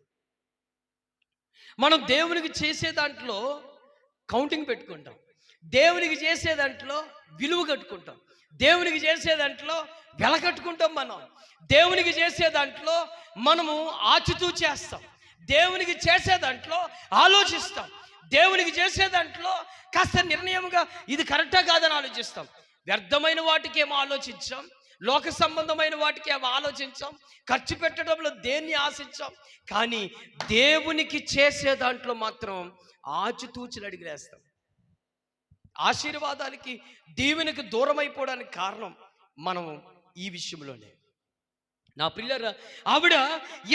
మనం దేవునికి చేసే దాంట్లో కౌంటింగ్ పెట్టుకుంటాం, దేవునికి చేసే దాంట్లో విలువ కట్టుకుంటాం, దేవునికి చేసే దాంట్లో వెల కట్టుకుంటాం. మనం దేవునికి చేసే దాంట్లో మనము ఆచితూ చేస్తాం, దేవునికి చేసే దాంట్లో ఆలోచిస్తాం, దేవునికి చేసే దాంట్లో కాస్త నిర్ణయంగా ఇది కరెక్టా కాదని ఆలోచిస్తాం. వ్యర్థమైన వాటికి ఏమో ఆలోచించాం, లోక సంబంధమైన వాటికి ఏమో ఆలోచించాం, ఖర్చు పెట్టడంలో దేన్ని ఆశించాం. కానీ దేవునికి చేసే దాంట్లో మాత్రం ఆచితూచిని అడిగిలేస్తాం. ఆశీర్వాదానికి, దీవెనకి దూరం అయిపోవడానికి కారణం మనం ఈ విషయంలోనే. నా పిల్లరా, ఆవిడ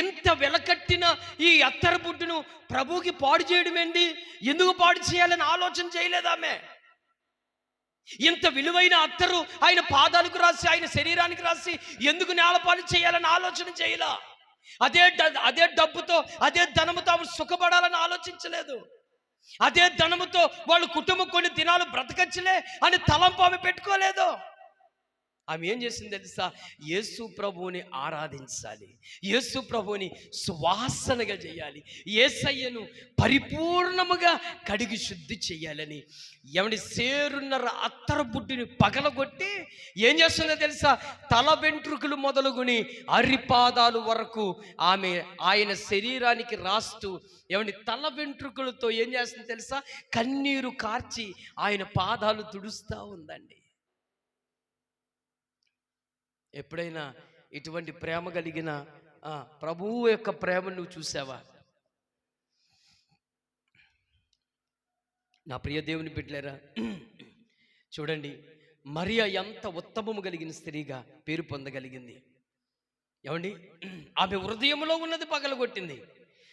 ఇంత వెలకట్టిన ఈ అత్తర బుడ్డును ప్రభువుకి పాడు చేయడం ఏంటి? ఎందుకు పాడు చేయాలని ఆలోచన చేయలేదామె. ఇంత విలువైన అత్తరు ఆయన పాదాలకు రాసి, ఆయన శరీరానికి రాసి ఎందుకు నేలపాలు చేయాలని ఆలోచన చేయలా. అదే డబ్బుతో, అదే ధనముతో ఆవిడ సుఖపడాలని ఆలోచించలేదు. అదే ధనముతో వాళ్ళ కుటుంబం కొన్ని దినాలు బ్రతకచ్చులే అని తలంపు ఆమె పెట్టుకోలేదు. ఆమె ఏం చేసింది తెలుసా? యేసు ప్రభువుని ఆరాధించాలి, యేసు ప్రభువుని సువాసనగా చేయాలి, యేసయ్యను పరిపూర్ణముగా కడిగి శుద్ధి చేయాలని ఏమండి సేరున్నర అత్తర బుడ్డిని పగలగొట్టి ఏం చేస్తుందో తెలుసా? తల వెంట్రుకలు మొదలుగుని అరిపాదాలు వరకు ఆమె ఆయన శరీరానికి రాస్తూ ఏమండి తల వెంట్రుకలతో ఏం చేస్తుందో తెలుసా? కన్నీరు కార్చి ఆయన పాదాలు తుడుస్తూ ఉందండి. ఎప్పుడైనా ఇటువంటి ప్రేమ కలిగిన ప్రభువు యొక్క ప్రేమ నువ్వు చూసావా? నా ప్రియ దేవుని బిడ్డలారా, చూడండి, మరియా ఎంత ఉత్తమము కలిగిన స్త్రీగా పేరు పొందగలిగింది. ఏమండి, ఆమె హృదయంలో ఉన్నది పగలగొట్టింది,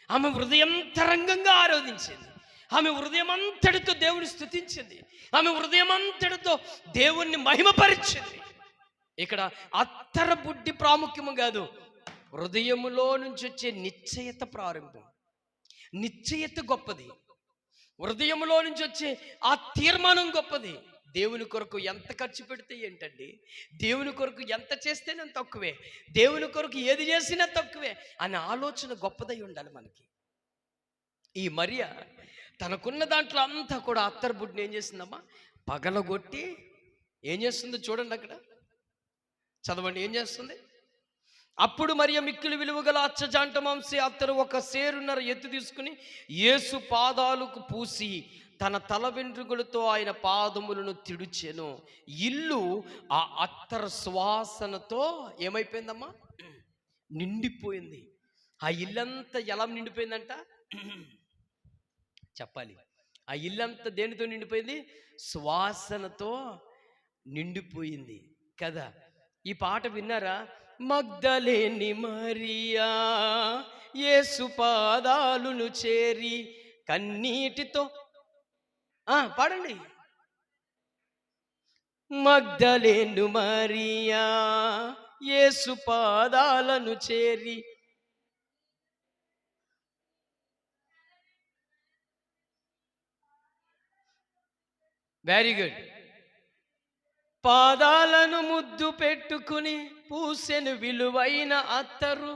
ఆమె హృదయంతరంగంగా ఆరాధించింది, ఆమె హృదయమంతటితో దేవుని స్తుతించింది, ఆమె హృదయమంతటితో దేవుణ్ణి మహిమపరిచింది. ఇక్కడ అత్తర బుడ్డి ప్రాముఖ్యము కాదు, హృదయములో నుంచి వచ్చే నిశ్చయత ప్రారంభం. నిశ్చయత గొప్పది, హృదయములో నుంచి వచ్చే ఆ తీర్మానం గొప్పది. దేవుని కొరకు ఎంత ఖర్చు పెడితే ఏంటండి, దేవుని కొరకు ఎంత చేస్తేనే తక్కువే, దేవుని కొరకు ఏది చేసినా తక్కువే అనే ఆలోచన గొప్పదై ఉండాలి మనకి. ఈ మరియా తనకున్న దాంట్లో అంతా కూడా అత్తర బుడ్డిని ఏం చేసిందమ్మా? పగలగొట్టి ఏం చేస్తుందో చూడండి, అక్కడ చదవండి ఏం చేస్తుంది. అప్పుడు మరియ మిక్కిలి విలువగల అచ్చజాంట మాంసి అత్తరు ఒక సేరున్నర ఎత్తు తీసుకుని యేసు పాదాలకు పూసి తన తల వెంట్రుకలతో ఆయన పాదములను తిడుచెను. ఇల్లు ఆ అత్తర సువాసనతో ఏమైపోయిందమ్మా? నిండిపోయింది. ఆ ఇల్లంతా ఎలా నిండిపోయిందంట చెప్పాలి. ఆ ఇల్లంతా దేనితో నిండిపోయింది? సువాసనతో నిండిపోయింది కదా. ఈ పాట విన్నారా? మగ్దలేని మరియా యేసు పాదాలను చేరి కన్నీటితో పాడండి. మగ్దలేను మరియా యేసు పాదాలను చేరి. Very good. పాదాలను ముద్దు పెట్టుకుని పూసెను విలువైన అత్తరు.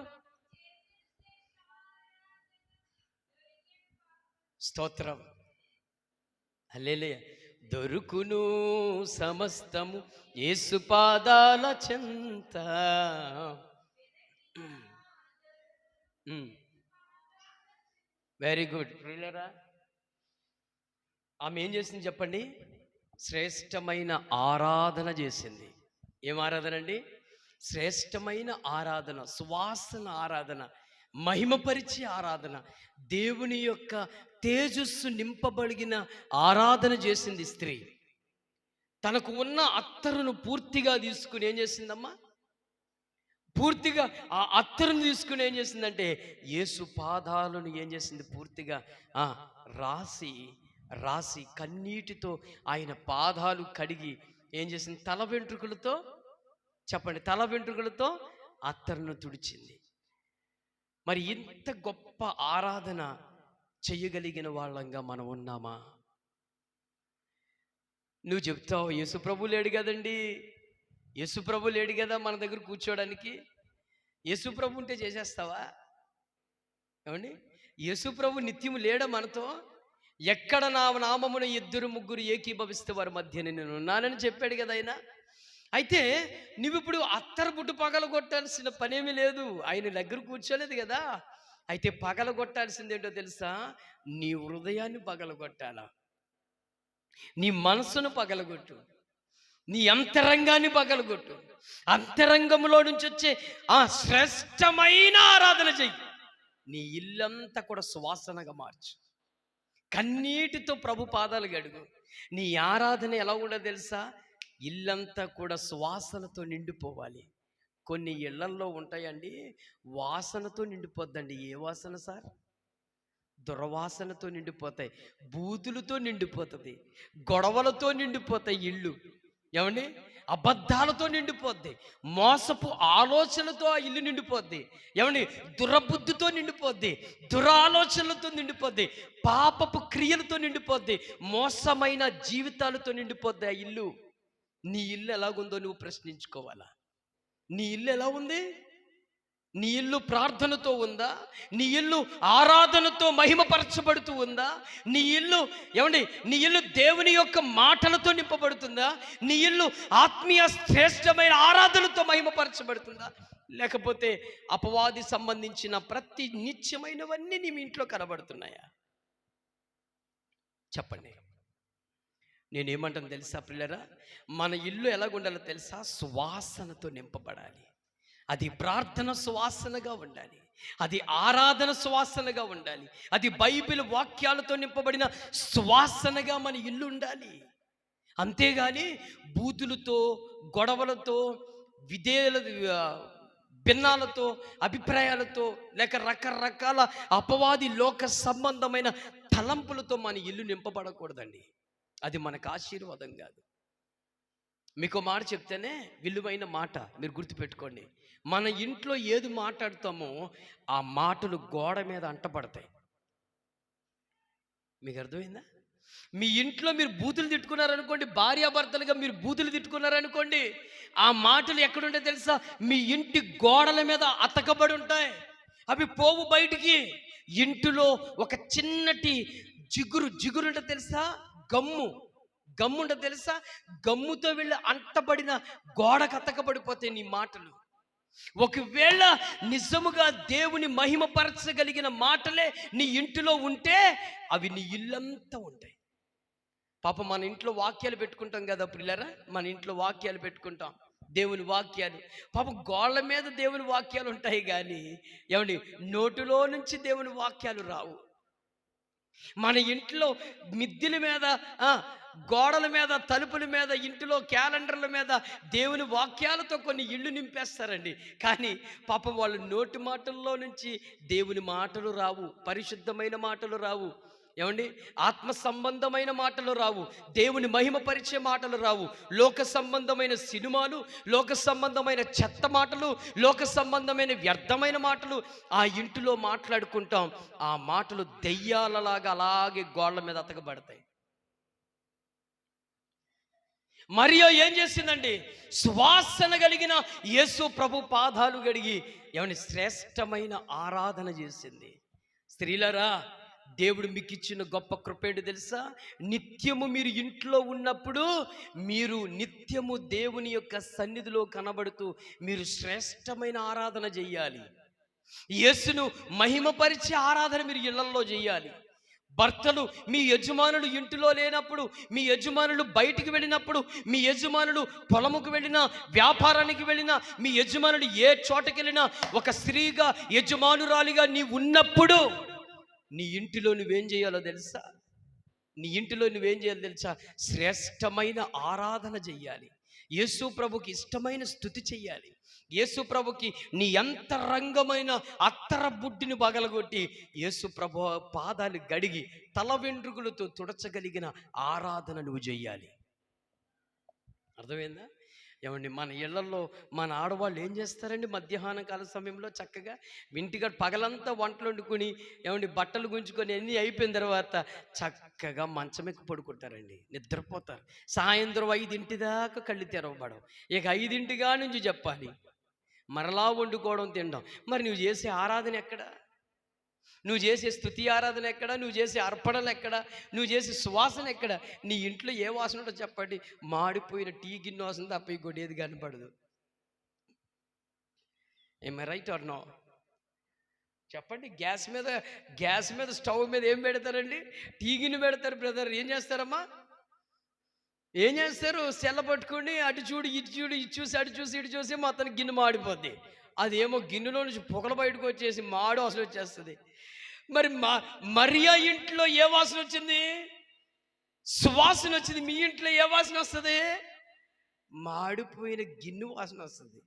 స్తోత్రం, హల్లెలూయా. దొరుకును సమస్తము యేసు పాదాల చెంత. Very good. ఆమె ఏం చేసింది చెప్పండి? శ్రేష్టమైన ఆరాధన చేసింది. ఏం ఆరాధన అండి? శ్రేష్టమైన ఆరాధన, సువాసన ఆరాధన, మహిమపరిచే ఆరాధన, దేవుని యొక్క తేజస్సు నింపబడిన ఆరాధన చేసింది స్త్రీ. తనకు ఉన్న అత్తరును పూర్తిగా తీసుకుని ఏం చేసిందమ్మా? పూర్తిగా ఆ అత్తరును తీసుకుని ఏం చేసిందంటే యేసు పాదాలను ఏం చేసింది? పూర్తిగా రాసి రాసి కన్నీటితో ఆయన పాదాలు కడిగి ఏం చేసింది? తల వెంట్రుకలతో చెప్పండి, తల వెంట్రుకలతో అత్తరును తుడిచింది. మరి ఇంత గొప్ప ఆరాధన చెయ్యగలిగిన వాళ్ళంగా మనం ఉన్నామా? నువ్వు చెప్తావు యేసుప్రభు లేడు కదండి, యేసుప్రభు లేడు కదా మన దగ్గర కూర్చోడానికి. యేసుప్రభు ఉంటే చేసేస్తావా? ఏమండి, యేసుప్రభు నిత్యము లేడా మనతో? ఎక్కడ నా నామమున 2-3 ఏకీభవిస్తే వారి మధ్య నేను ఉన్నానని చెప్పాడు కదా ఆయన. అయితే నువ్విప్పుడు అత్తర బుడ్డు పగలగొట్టాల్సిన పనేమీ లేదు, ఆయన దగ్గర కూర్చోలేదు కదా. అయితే పగలగొట్టాల్సింది ఏంటో తెలుసా? నీ హృదయాన్ని పగలగొట్టాలా, నీ మనసును పగలగొట్టు, నీ అంతరంగాన్ని పగలగొట్టు. అంతరంగంలో నుంచి వచ్చే ఆ శ్రేష్టమైన ఆరాధన చెయ్యి. నీ ఇల్లంతా కూడా సువాసనగా మార్చు. కన్నీటితో ప్రభు పాదాలు గడుగు. నీ ఆరాధన ఎలా ఉండదో తెలుసా? ఇల్లంతా కూడా సువాసనతో నిండిపోవాలి. కొన్ని ఇళ్లల్లో ఉంటాయండి, వాసనతో నిండిపోద్దండి. ఏ వాసన సార్? దుర్వాసనతో నిండిపోతాయి, బూతులతో నిండిపోతుంది, గొడవలతో నిండిపోతాయి ఇళ్ళు. ఏమండి? అబద్ధాలతో నిండిపోద్ది, మోసపు ఆలోచనలతో ఆ ఇల్లు నిండిపోద్ది. ఏమండి? దురబుద్ధితో నిండిపోద్ది, దురాలోచనలతో నిండిపోద్ది, పాపపు క్రియలతో నిండిపోద్ది, మోసమైన జీవితాలతో నిండిపోద్ది ఆ ఇల్లు. నీ ఇల్లు ఎలాగుందో నువ్వు ప్రశ్నించుకోవాలా? నీ ఇల్లు ఎలా ఉంది? నీ ఇల్లు ప్రార్థనతో ఉందా? నీ ఇల్లు ఆరాధనతో మహిమపరచబడుతూ ఉందా? నీ ఇల్లు ఏమండి, నీ ఇల్లు దేవుని యొక్క మాటలతో నింపబడుతుందా? నీ ఇల్లు ఆత్మీయ శ్రేష్టమైన ఆరాధనతో మహిమపరచబడుతుందా? లేకపోతే అపవాది సంబంధించిన ప్రతి నిత్యమైనవన్నీ నీ ఇంట్లో కనబడుతున్నాయా? చెప్పండి. నేనేమంటాను తెలుసా పిల్లరా? మన ఇల్లు ఎలాగుండాలో తెలుసా? సువాసనతో నింపబడాలి. అది ప్రార్థన సువాసనగా ఉండాలి, అది ఆరాధన సువాసనగా ఉండాలి, అది బైబిల్ వాక్యాలతో నింపబడిన సువాసనగా మన ఇల్లు ఉండాలి. అంతేగాని బూతులతో, గొడవలతో, భిన్నాలతో, అభిప్రాయాలతో, లేక రకరకాల అపవాది లోక సంబంధమైన తలంపులతో మన ఇల్లు నింపబడకూడదండి. అది మనకు ఆశీర్వాదం కాదు. మీకు మాట చెప్తేనే విలువైన మాట, మీరు గుర్తుపెట్టుకోండి. మన ఇంట్లో ఏది మాట్లాడతామో ఆ మాటలు గోడ మీద అంటపడతాయి. మీకు అర్థమైందా? మీ ఇంట్లో మీరు బూతులు తిట్టుకున్నారనుకోండి, భార్యాభర్తలుగా మీరు బూతులు తిట్టుకున్నారనుకోండి, ఆ మాటలు ఎక్కడుంటే తెలుసా? మీ ఇంటి గోడల మీద అతకబడి ఉంటాయి. అవి పోవు బయటికి. ఇంటిలో ఒక చిన్నటి జిగురు తెలుసా? గమ్ముంట తెలుసా? గమ్ముతో వెళ్ళి అంటబడిన గోడకు అతకబడిపోతాయి నీ మాటలు. ఒకవేళ నిజముగా దేవుని మహిమపరచగలిగిన మాటలే నీ ఇంటిలో ఉంటే అవి నీ ఇల్లంతా ఉంటాయి. పాప మన ఇంట్లో వాక్యాలు పెట్టుకుంటాం కదా పిల్లరా, మన ఇంట్లో వాక్యాలు పెట్టుకుంటాం, దేవుని వాక్యాలు. పాప గోళ్ళ మీద దేవుని వాక్యాలు ఉంటాయి కానీ ఏమండి, నోటిలో నుంచి దేవుని వాక్యాలు రావు. మన ఇంట్లో మిద్దెల మీద, గోడల మీద, తలుపుల మీద, ఇంటిలో క్యాలెండర్ల మీద దేవుని వాక్యాలతో కొన్ని ఇళ్ళు నింపేస్తారండి. కానీ పాపం వాళ్ళ నోటి మాటల్లో నుంచి దేవుని మాటలు రావు, పరిశుద్ధమైన మాటలు రావు. ఏమండి? ఆత్మ సంబంధమైన మాటలు రావు, దేవుని మహిమపరిచే మాటలు రావు. లోక సంబంధమైన సినిమాలు, లోక సంబంధమైన చెత్త మాటలు, లోక సంబంధమైన వ్యర్థమైన మాటలు ఆ ఇంటిలో మాట్లాడుకుంటాం. ఆ మాటలు దెయ్యాలలాగా అలాగే గోళ్ళ మీద అతకబడతాయి. మరియా ఏం చేసిందండి? సువాసన కలిగిన యేసు ప్రభు పాదాలు గడిగి ఏమని శ్రేష్టమైన ఆరాధన చేసింది. స్త్రీలరా, దేవుడు మీకు ఇచ్చిన గొప్ప కృపేంటి తెలుసా? నిత్యము మీరు ఇంట్లో ఉన్నప్పుడు మీరు నిత్యము దేవుని యొక్క సన్నిధిలో కనబడుతూ మీరు శ్రేష్టమైన ఆరాధన చెయ్యాలి. యేసును మహిమపరిచే ఆరాధన మీరు ఇళ్లలో చెయ్యాలి. భర్తలు, మీ యజమానులు ఇంటిలో లేనప్పుడు, మీ యజమానులు బయటికి వెళ్ళినప్పుడు, మీ యజమానులు పొలముకు వెళ్ళినా, వ్యాపారానికి వెళ్ళినా, మీ యజమానులు ఏ చోటకి వెళ్ళినా, ఒక స్త్రీగా యజమానురాలిగా నీ ఉన్నప్పుడు నీ ఇంటిలో నువ్వేం చేయాలో తెలుసా? శ్రేష్టమైన ఆరాధన చెయ్యాలి. యేసు ప్రభుకి ఇష్టమైన స్తుతి చెయ్యాలి. యేసు ప్రభుకి నీ అంతరంగమైన అత్తర బుడ్డిని పగలగొట్టి యేసు ప్రభు పాదాలు గడిగి తల వెంట్రుకలతో తుడచగలిగిన ఆరాధన నువ్వు చెయ్యాలి. అర్థమైందా? ఏమండి, మన ఇళ్లలో మన ఆడవాళ్ళు ఏం చేస్తారండి? మధ్యాహ్నం కాల సమయంలో చక్కగా ఇంటిగా పగలంతా వంటలు వండుకొని, ఏమండి, బట్టలు గుంజుకొని అన్నీ అయిపోయిన తర్వాత చక్కగా మంచమెక్కి పడుకుంటారండి, నిద్రపోతారు. సాయంత్రం 5 దాకా కళ్ళు తెరవబడవు. ఇక 5 నుంచి చెప్పాలి మరలా వండుకోవడం, తినడం. మరి నువ్వు చేసే ఆరాధన ఎక్కడ? నువ్వు చేసే స్తుతి ఆరాధన ఎక్కడ? నువ్వు చేసే అర్పణలు ఎక్కడ? నువ్వు చేసే సువాసన ఎక్కడ? నీ ఇంట్లో ఏ వాసన ఉంటుందో చెప్పండి. మాడిపోయిన టీ గిన్నె వాసన తప్ప ఇంకోటి ఏది కనపడదు. ఏమై రైట్ ఆర్ నో? చెప్పండి. గ్యాస్ మీద స్టవ్ మీద ఏం పెడతారండి? టీ గిన్నె పెడతారు. బ్రదర్ ఏం చేస్తారమ్మా? ఏం చేస్తారు? సెల్ల పట్టుకొని అటు చూడు ఇటు చూడు, ఇటు చూసి అటు చూసి ఇటు చూసి మొత్తానికి గిన్నె మాడిపోద్ది. అదేమో గిన్నెలో నుంచి పొగలు బయటకు వచ్చేసి మాడు వాసన వచ్చేస్తుంది. మరి మరియా ఇంట్లో ఏ వాసన వచ్చింది? సువాసన వచ్చింది. మీ ఇంట్లో ఏ వాసన వస్తుంది? మాడిపోయిన గిన్నె వాసన వస్తుంది.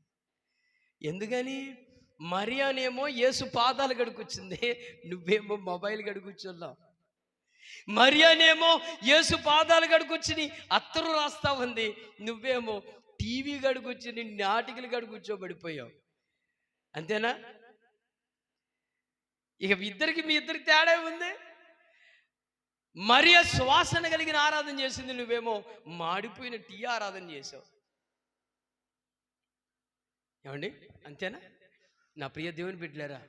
ఎందుకని? మరియానేమో యేసు పాదాలు గడుకొచ్చింది, నువ్వేమో మొబైల్ గడుకొచ్చున్నావు. మరియానేమో యేసు పాదాలు గడుకొచ్చి అత్తరు రాస్తా ఉంది, నువ్వేమో టీవీ గడుకొచ్చి నాటికలు గడుకూర్చోబడిపోయావు. అంతేనా? ఇక మీ ఇద్దరికి తేడా ఉంది. మరియ సువాసన కలిగిన ఆరాధన చేసింది, నువ్వేమో మాడిపోయిన టీ ఆరాధన చేసావు. ఏమండి? అంతేనా? నా ప్రియ దేవుని బిడ్డలారా,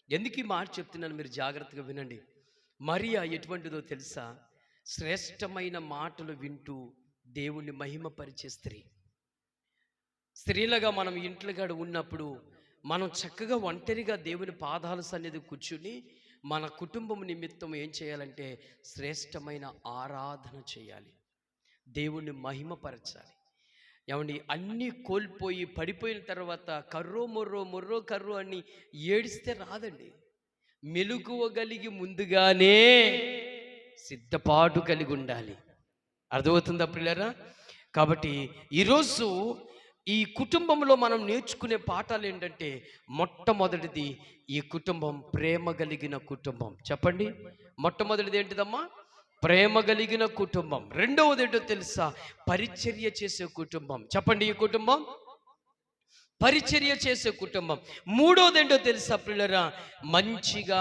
ఎందుకు ఈ మాట చెప్తున్నాను మీరు జాగ్రత్తగా వినండి. మరియ ఎటువంటిదో తెలుసా? శ్రేష్టమైన మాటలు వింటూ దేవుణ్ణి మహిమపరిచే స్త్రీ. స్త్రీలుగా మనం ఇంట్లోగాడ ఉన్నప్పుడు మనం చక్కగా ఒంటరిగా దేవుని పాదాల సన్నిధి కూర్చుని మన కుటుంబం నిమిత్తం ఏం చేయాలంటే శ్రేష్టమైన ఆరాధన చేయాలి, దేవుణ్ణి మహిమపరచాలి. ఏమండి? అన్నీ కోల్పోయి పడిపోయిన తర్వాత కర్రో మొర్రో కర్రో అని ఏడిస్తే రాదండి. మెలుగువగలిగి ముందుగానే సిద్ధపాటు కలిగి ఉండాలి. అర్థమవుతుందా ప్రియులారా? కాబట్టి ఈరోజు ఈ కుటుంబంలో మనం నేర్చుకునే పాఠాలు ఏంటంటే, మొట్టమొదటిది ఈ కుటుంబం ప్రేమ కలిగిన కుటుంబం. చెప్పండి, మొట్టమొదటిది ఏంటిదమ్మా? ప్రేమ కలిగిన కుటుంబం. రెండవది ఏంటో తెలుసా? పరిచర్య చేసే కుటుంబం. చెప్పండి, ఈ కుటుంబం పరిచర్య చేసే కుటుంబం. మూడోది ఏంటో తెలుసా పిల్లరా? మంచిగా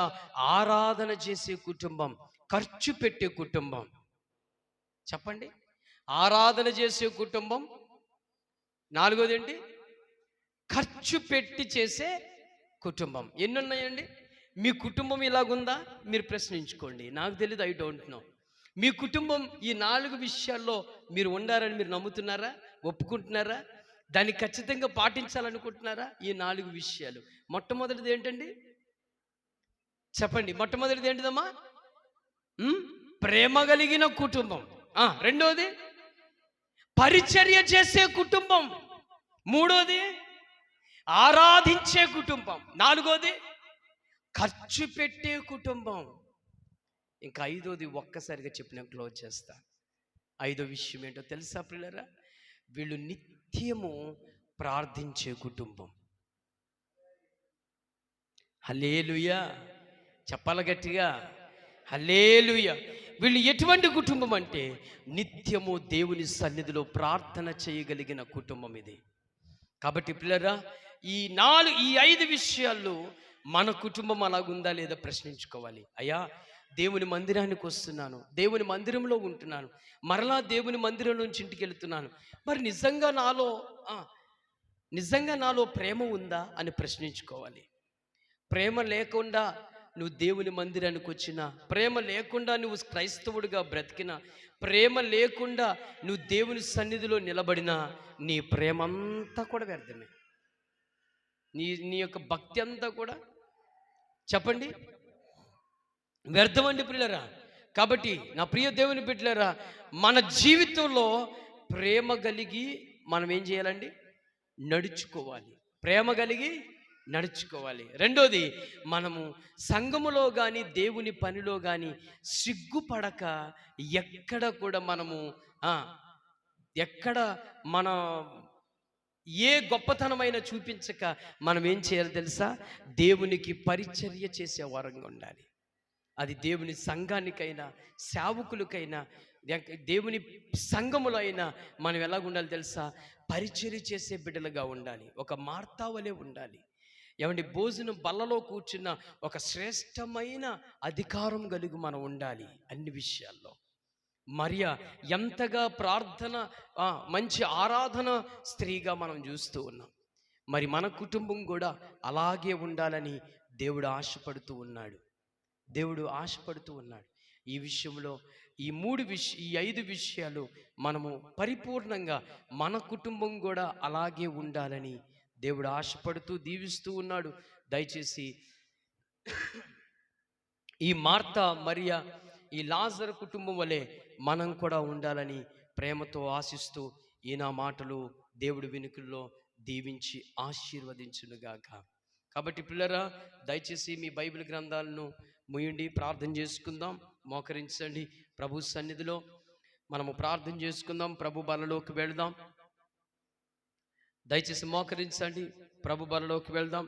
ఆరాధన చేసే కుటుంబం, ఖర్చు పెట్టే కుటుంబం. చెప్పండి, ఆరాధన చేసే కుటుంబం. నాలుగోది ఏంటి? ఖర్చు పెట్టి చేసే కుటుంబం. ఎన్ని ఉన్నాయండి? మీ కుటుంబం ఇలాగుందా? మీరు ప్రశ్నించుకోండి. నాకు తెలియదు, ఐ డోంట్ నో. మీ కుటుంబం ఈ 4 విషయాల్లో మీరు ఉండారని మీరు నమ్ముతున్నారా? ఒప్పుకుంటున్నారా? దాన్ని ఖచ్చితంగా పాటించాలనుకుంటున్నారా? ఈ 4 విషయాలు. మొట్టమొదటిది ఏంటండి? చెప్పండి, మొట్టమొదటిది ఏంటిదమ్మా? ప్రేమ కలిగిన కుటుంబం. రెండోది పరిచర్య చేసే కుటుంబం. మూడోది ఆరాధించే కుటుంబం. నాలుగోది ఖర్చు పెట్టే కుటుంబం. ఇంకా ఐదోది ఒక్కసారిగా చెప్పిన క్లోజ్ చేస్తా. ఐదో విషయం ఏంటో తెలుసా పిల్లరా? వీళ్ళు నిత్యము ప్రార్థించే కుటుంబం. హల్లెలూయా చెప్పాలి గట్టిగా, హల్లెలూయా. వీళ్ళు ఎటువంటి కుటుంబం అంటే నిత్యము దేవుని సన్నిధిలో ప్రార్థన చేయగలిగిన కుటుంబం ఇది. కాబట్టి పిల్లరా, ఈ 5 విషయాల్లో మన కుటుంబం అలాగుందా లేదా ప్రశ్నించుకోవాలి. అయ్యా, దేవుని మందిరానికి వస్తున్నాను, దేవుని మందిరంలో ఉంటున్నాను, మరలా దేవుని మందిరం నుంచి ఇంటికి వెళుతున్నాను, మరి నిజంగా నాలో ప్రేమ ఉందా అని ప్రశ్నించుకోవాలి. ప్రేమ లేకుండా నువ్వు దేవుని మందిరానికి వచ్చినా, ప్రేమ లేకుండా నువ్వు క్రైస్తవుడిగా బ్రతికినా, ప్రేమ లేకుండా నువ్వు దేవుని సన్నిధిలో నిలబడినా, నీ ప్రేమ అంతా కూడా వ్యర్థమే. నీ యొక్క భక్తి అంతా కూడా చెప్పండి వ్యర్థమండి ప్రియులరా. కాబట్టి నా ప్రియ దేవుని బిడ్డలారా, మన జీవితంలో ప్రేమ కలిగి మనం ఏం చేయాలండి? నడుచుకోవాలి. ప్రేమ కలిగి నడుచుకోవాలి. రెండోది, మనము సంఘములో కానీ దేవుని పనిలో కానీ సిగ్గుపడక ఎక్కడ కూడా మనము ఎక్కడ మన ఏ గొప్పతనమైన చూపించక మనం ఏం చేయాలి తెలుసా? దేవునికి పరిచర్య చేసే వారంగా ఉండాలి. అది దేవుని సంఘానికైనా సేవకులకైనా దేవుని సంఘములో అయినా మనం ఎలాగ ఉండాలి తెలుసా? పరిచర్య చేసే బిడ్డలుగా ఉండాలి. ఒక మార్తా వలె ఉండాలి. ఏమండి, భోజనం బల్లలో కూర్చున్న ఒక శ్రేష్టమైన అధికారం కలిగి మనం ఉండాలి అన్ని విషయాల్లో. మరియ ఎంతగా ప్రార్థన, మంచి ఆరాధన స్త్రీగా మనం చూస్తూ ఉన్నాం. మరి మన కుటుంబం కూడా అలాగే ఉండాలని దేవుడు ఆశపడుతూ ఉన్నాడు. ఈ విషయంలో ఈ 5 విషయాలు మనము పరిపూర్ణంగా మన కుటుంబం కూడా అలాగే ఉండాలని దేవుడు ఆశపడుతూ దీవిస్తూ ఉన్నాడు. దయచేసి ఈ మార్తా, మరియ, ఈ లాజరు కుటుంబం వలె మనం కూడా ఉండాలని ప్రేమతో ఆశిస్తూ ఈ నా మాటలు దేవుడి వెనుకల్లో దీవించి ఆశీర్వదించునుగాక. కాబట్టి పిల్లరా, దయచేసి మీ బైబిల్ గ్రంథాలను ముయ్యండి, ప్రార్థన చేసుకుందాం. మోకరించండి. ప్రభు సన్నిధిలో మనము ప్రార్థన చేసుకుందాం. ప్రభు బలలోకి వెళదాం. దయచేసి మోకరించండి. ప్రభు బలలోకి వెళ్దాం.